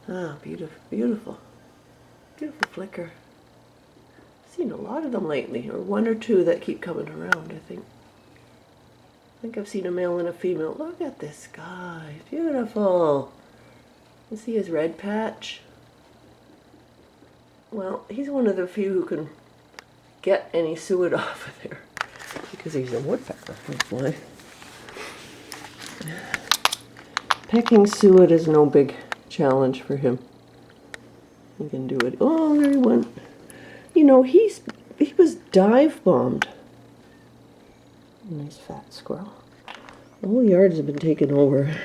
Ah, beautiful, beautiful. Beautiful flicker. Seen a lot of them lately, or one or two that keep coming around, I think. I think I've seen a male and a female. Look at this guy. Beautiful. You see his red patch? Well, he's one of the few who can get any suet off of there because he's a woodpecker. That's why. Pecking suet is no big challenge for him. He can do it. Oh, there he went. You know, he was dive bombed. Nice fat squirrel. The whole yards have been taken over.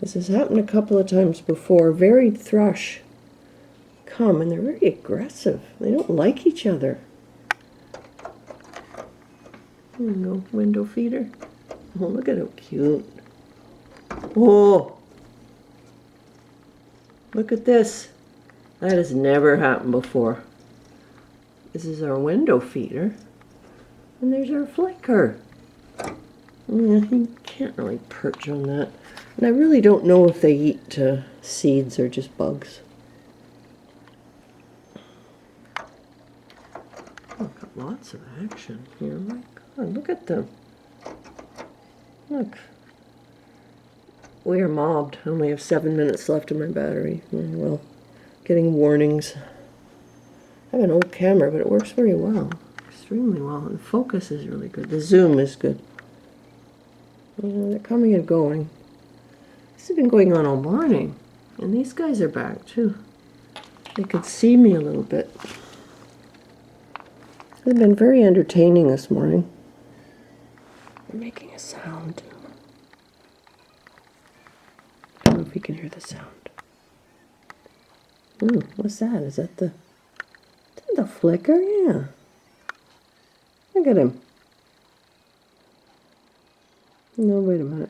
This has happened a couple of times before. Varied thrush come, and they're very aggressive. They don't like each other. There you go, window feeder. Oh, look at how cute. Oh, look at this. That has never happened before. This is our window feeder. And there's our flicker. Yeah, you can't really perch on that. And I really don't know if they eat seeds or just bugs. Oh, got lots of action here. Oh my God, look at them. Look. We are mobbed. I only have 7 minutes left of my battery. Well, getting warnings. I have an old camera, but it works very well. Extremely well. And the focus is really good. The zoom is good. They're coming and going. This has been going on all morning. And these guys are back too. They could see me a little bit. They've been very entertaining this morning. They're making a sound. I don't know if you can hear the sound. Ooh, what's that? Is that the flicker? Yeah. Look at him. No, wait a minute.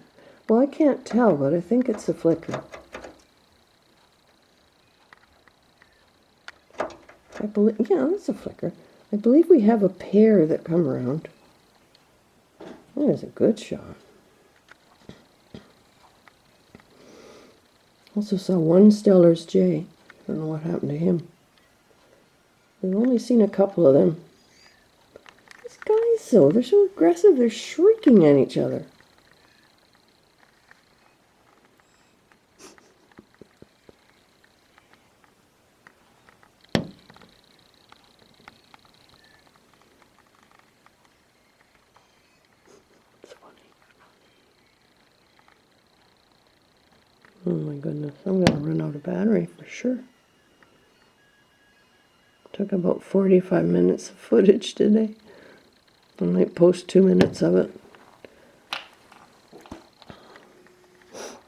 Well, I can't tell, but I think it's a flicker. I believe, yeah, that's a flicker. I believe we have a pair that come around. There's a good shot. Also saw one Stellar's jay. I don't know what happened to him. We've only seen a couple of them. These guys, though, they're so aggressive. They're shrieking at each other. It's funny. Oh my goodness, I'm going to run out of battery for sure. Took about 45 minutes of footage today. I might post 2 minutes of it.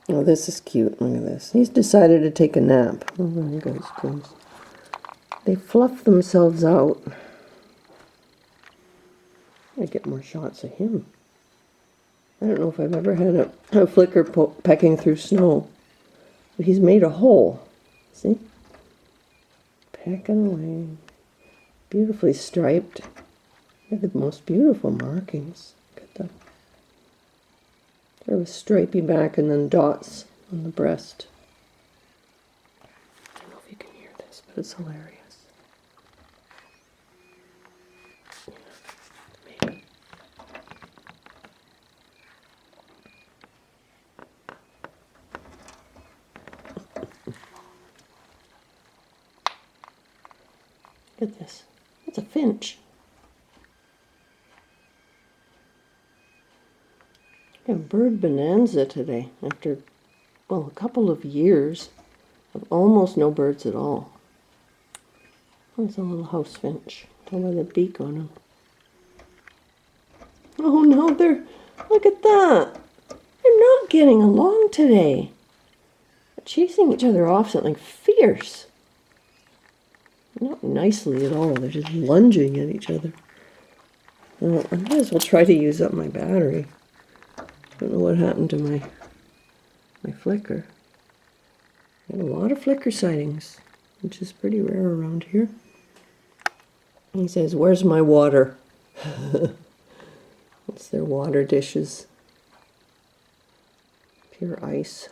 Oh, this is cute. Look at this. He's decided to take a nap. Oh, there he goes. They fluff themselves out. I get more shots of him. I don't know if I've ever had a flicker pecking through snow. But he's made a hole. See? Pecking away. Beautifully striped. They have the most beautiful markings. Look at them. There was stripy back and then dots on the breast. I don't know if you can hear this, but it's hilarious. Yeah, maybe. Look at this. It's a finch. A bird bonanza today after, well, a couple of years of almost no birds at all. There's a little house finch. Tell by the beak on him. Oh no, look at that. They're not getting along today. They're chasing each other off something fierce. Not nicely at all. They're just lunging at each other. Well, I might as well try to use up my battery. I don't know what happened to my flicker. I had a lot of flicker sightings, which is pretty rare around here. He says, "Where's my water?" It's their water dishes. Pure ice.